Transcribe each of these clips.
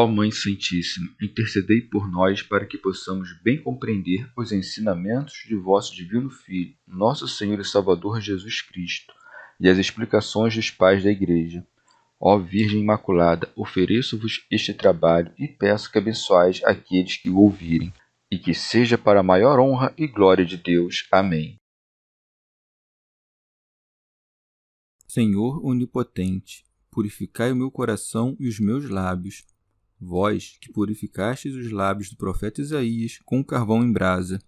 Ó Mãe Santíssima, intercedei por nós para que possamos bem compreender os ensinamentos de vosso Divino Filho, nosso Senhor e Salvador Jesus Cristo, e as explicações dos pais da Igreja. Ó Virgem Imaculada, ofereço-vos este trabalho e peço que abençoais aqueles que o ouvirem, e que seja para a maior honra e glória de Deus. Amém. Senhor onipotente, purificai o meu coração e os meus lábios. Vós, que purificastes os lábios do profeta Isaías com carvão em brasa,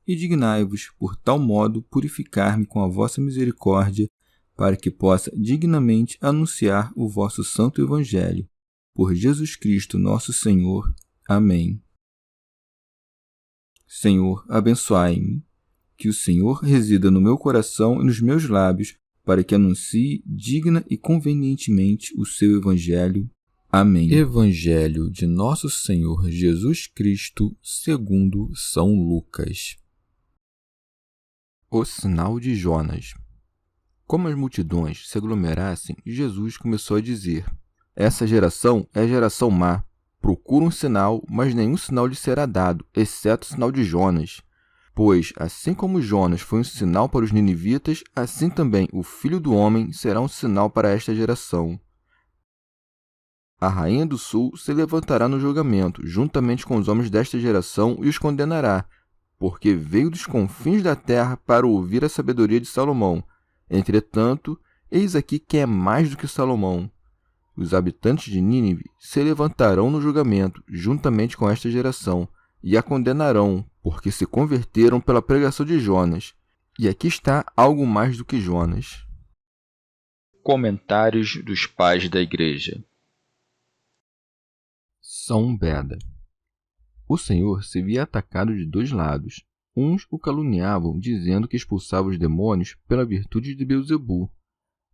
e dignai-vos, por tal modo, purificar-me com a vossa misericórdia, para que possa dignamente anunciar o vosso santo Evangelho. Por Jesus Cristo, nosso Senhor. Amém. Senhor, abençoai-me. Que o Senhor resida no meu coração e nos meus lábios, para que anuncie digna e convenientemente o seu Evangelho. Amém. Evangelho de Nosso Senhor Jesus Cristo, segundo São Lucas. O sinal de Jonas. Como as multidões se aglomerassem, Jesus começou a dizer: Essa geração é geração má. Procura um sinal, mas nenhum sinal lhe será dado, exceto o sinal de Jonas. Pois, assim como Jonas foi um sinal para os ninivitas, assim também o Filho do Homem será um sinal para esta geração. A rainha do sul se levantará no julgamento, juntamente com os homens desta geração, e os condenará, porque veio dos confins da terra para ouvir a sabedoria de Salomão. Entretanto, eis aqui quem é mais do que Salomão. Os habitantes de Nínive se levantarão no julgamento, juntamente com esta geração, e a condenarão, porque se converteram pela pregação de Jonas. E aqui está algo mais do que Jonas. Comentários dos Pais da Igreja. São Beda. O Senhor se via atacado de dois lados. Uns o caluniavam, dizendo que expulsava os demônios pela virtude de Beelzebu.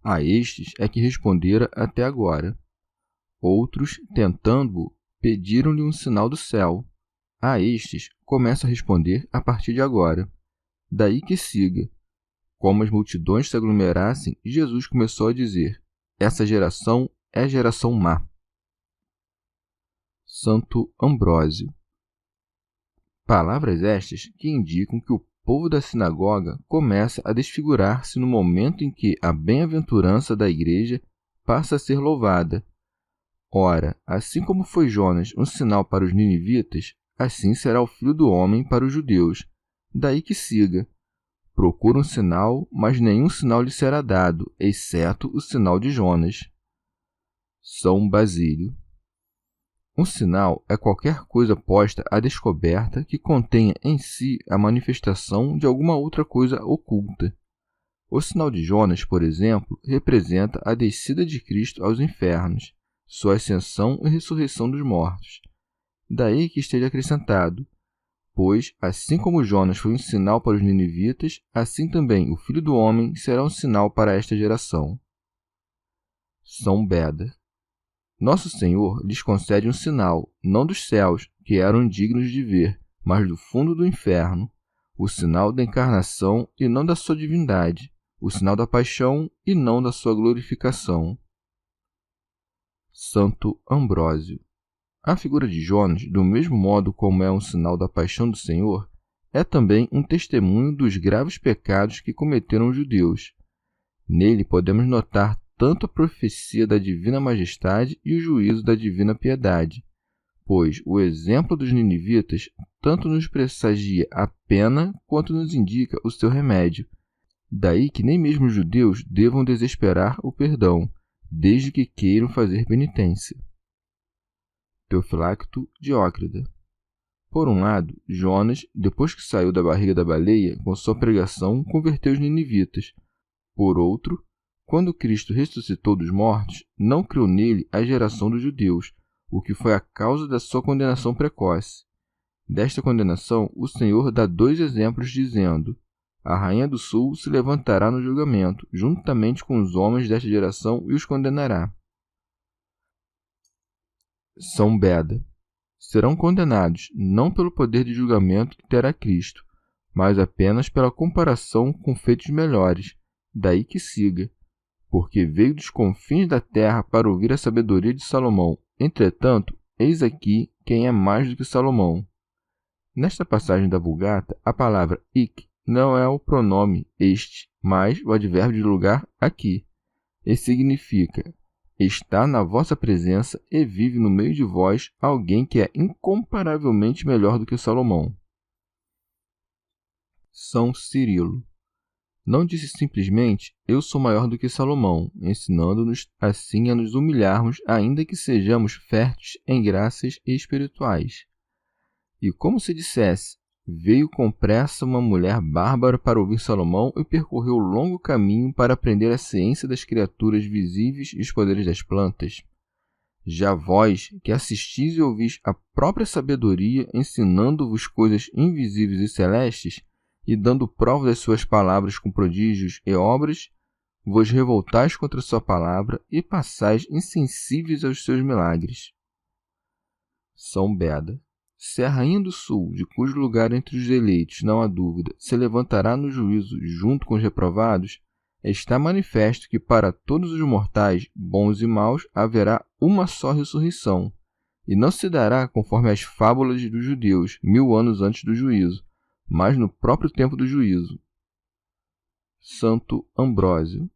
A estes é que respondera até agora. Outros, tentando-o, pediram-lhe um sinal do céu. A estes começa a responder a partir de agora. Daí que siga. Como as multidões se aglomerassem, Jesus começou a dizer: Essa geração é geração má. Santo Ambrósio. Palavras estas que indicam que o povo da sinagoga começa a desfigurar-se no momento em que a bem-aventurança da Igreja passa a ser louvada. Ora, assim como foi Jonas um sinal para os ninivitas, assim será o Filho do Homem para os judeus. Daí que siga. Procura um sinal, mas nenhum sinal lhe será dado, exceto o sinal de Jonas. São Basílio. Um sinal é qualquer coisa posta à descoberta que contenha em si a manifestação de alguma outra coisa oculta. O sinal de Jonas, por exemplo, representa a descida de Cristo aos infernos, sua ascensão e ressurreição dos mortos. Daí que esteja acrescentado: Pois, assim como Jonas foi um sinal para os ninivitas, assim também o Filho do Homem será um sinal para esta geração. São Beda. Nosso Senhor lhes concede um sinal, não dos céus, que eram dignos de ver, mas do fundo do inferno, o sinal da encarnação e não da sua divindade, o sinal da paixão e não da sua glorificação. Santo Ambrósio. A figura de Jonas, do mesmo modo como é um sinal da paixão do Senhor, é também um testemunho dos graves pecados que cometeram os judeus. Nele podemos notar tanto a profecia da divina majestade e o juízo da divina piedade, pois o exemplo dos ninivitas tanto nos pressagia a pena quanto nos indica o seu remédio. Daí que nem mesmo os judeus devam desesperar o perdão, desde que queiram fazer penitência. Teofilacto Diócrida. Por um lado, Jonas, depois que saiu da barriga da baleia, com sua pregação, converteu os ninivitas. Por outro, quando Cristo ressuscitou dos mortos, não creu nele a geração dos judeus, o que foi a causa da sua condenação precoce. Desta condenação, o Senhor dá dois exemplos, dizendo: A rainha do sul se levantará no julgamento, juntamente com os homens desta geração, e os condenará. São Beda. Serão condenados, não pelo poder de julgamento que terá Cristo, mas apenas pela comparação com feitos melhores. Daí que siga. Porque veio dos confins da terra para ouvir a sabedoria de Salomão. Entretanto, eis aqui quem é mais do que Salomão. Nesta passagem da Vulgata, a palavra ik não é o pronome este, mas o advérbio de lugar aqui, e significa: está na vossa presença e vive no meio de vós alguém que é incomparavelmente melhor do que Salomão. São Cirilo não disse simplesmente, eu sou maior do que Salomão, ensinando-nos assim a nos humilharmos, ainda que sejamos férteis em graças espirituais. E como se dissesse, veio com pressa uma mulher bárbara para ouvir Salomão e percorreu longo caminho para aprender a ciência das criaturas visíveis e os poderes das plantas. Já vós, que assistis e ouvis a própria sabedoria, ensinando-vos coisas invisíveis e celestes, e dando prova das suas palavras com prodígios e obras, vos revoltais contra sua palavra e passais insensíveis aos seus milagres. São Beda. Se a rainha do sul, de cujo lugar entre os eleitos não há dúvida, se levantará no juízo junto com os reprovados, está manifesto que para todos os mortais, bons e maus, haverá uma só ressurreição, e não se dará conforme as fábulas dos judeus, 1000 anos antes do juízo, mas no próprio tempo do juízo. Santo Ambrósio.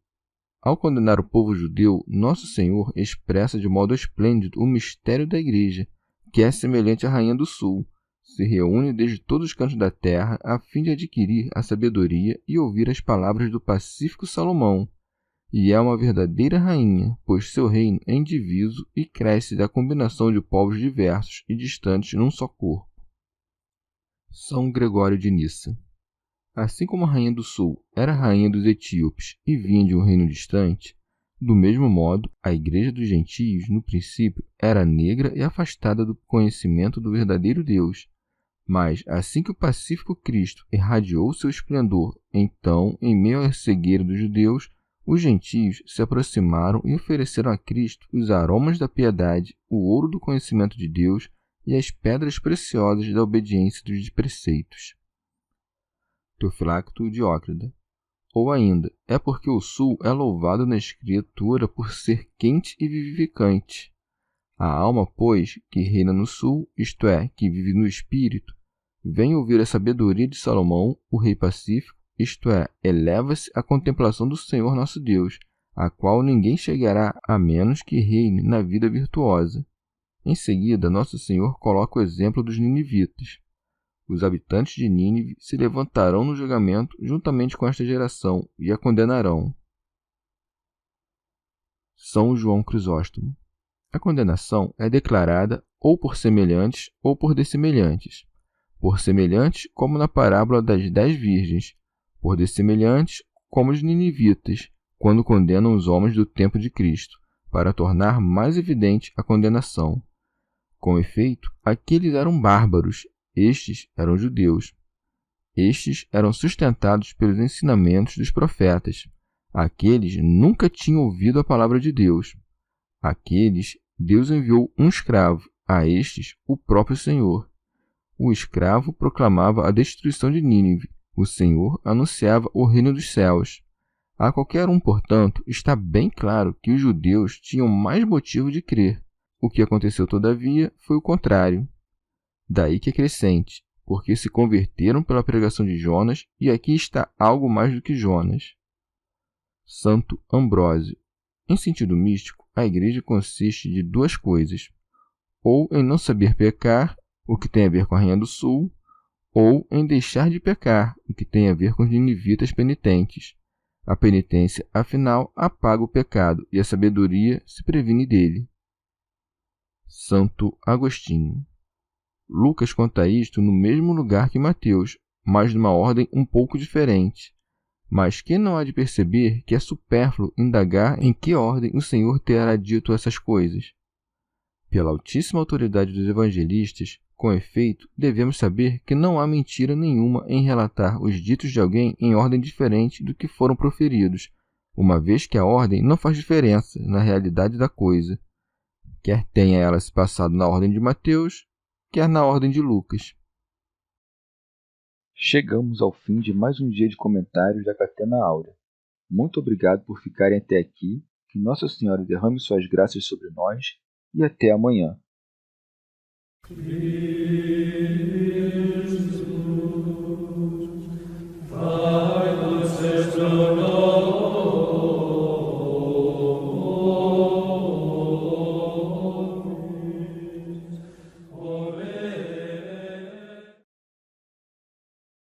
Ao condenar o povo judeu, Nosso Senhor expressa de modo esplêndido o mistério da Igreja, que é semelhante à Rainha do Sul, se reúne desde todos os cantos da terra a fim de adquirir a sabedoria e ouvir as palavras do pacífico Salomão, e é uma verdadeira rainha, pois seu reino é indiviso e cresce da combinação de povos diversos e distantes num só corpo. São Gregório de Nissa. Assim como a rainha do sul era rainha dos etíopes e vinha de um reino distante, do mesmo modo, a igreja dos gentios, no princípio, era negra e afastada do conhecimento do verdadeiro Deus. Mas, assim que o pacífico Cristo irradiou seu esplendor, então, em meio à cegueira dos judeus, os gentios se aproximaram e ofereceram a Cristo os aromas da piedade, o ouro do conhecimento de Deus e as pedras preciosas da obediência dos preceitos. Teofilacto Diócrida. Ou ainda, é porque o sul é louvado na Escritura por ser quente e vivificante. A alma, pois, que reina no sul, isto é, que vive no espírito, vem ouvir a sabedoria de Salomão, o rei pacífico, isto é, eleva-se à contemplação do Senhor nosso Deus, a qual ninguém chegará a menos que reine na vida virtuosa. Em seguida, Nosso Senhor coloca o exemplo dos ninivitas. Os habitantes de Nínive se levantarão no julgamento juntamente com esta geração e a condenarão. São João Crisóstomo. A condenação é declarada ou por semelhantes ou por dessemelhantes. Por semelhantes, como na parábola das 10 virgens. Por dessemelhantes, como os ninivitas, quando condenam os homens do tempo de Cristo, para tornar mais evidente a condenação. Com efeito, aqueles eram bárbaros, estes eram judeus. Estes eram sustentados pelos ensinamentos dos profetas. Aqueles nunca tinham ouvido a palavra de Deus. Aqueles, Deus enviou um escravo, a estes, o próprio Senhor. O escravo proclamava a destruição de Nínive, o Senhor anunciava o reino dos céus. A qualquer um, portanto, está bem claro que os judeus tinham mais motivo de crer. O que aconteceu, todavia, foi o contrário. Daí que é crescente, porque se converteram pela pregação de Jonas, e aqui está algo mais do que Jonas. Santo Ambrósio. Em sentido místico, a igreja consiste de duas coisas: ou em não saber pecar, o que tem a ver com a Rainha do Sul, ou em deixar de pecar, o que tem a ver com os ninivitas penitentes. A penitência, afinal, apaga o pecado, e a sabedoria se previne dele. Santo Agostinho. Lucas conta isto no mesmo lugar que Mateus, mas numa ordem um pouco diferente. Mas quem não há de perceber que é supérfluo indagar em que ordem o Senhor terá dito essas coisas? Pela altíssima autoridade dos evangelistas, com efeito, devemos saber que não há mentira nenhuma em relatar os ditos de alguém em ordem diferente do que foram proferidos, uma vez que a ordem não faz diferença na realidade da coisa, quer tenha ela se passado na ordem de Mateus, quer na ordem de Lucas. Chegamos ao fim de mais um dia de comentários da Catena Áurea. Muito obrigado por ficarem até aqui, que Nossa Senhora derrame suas graças sobre nós e até amanhã.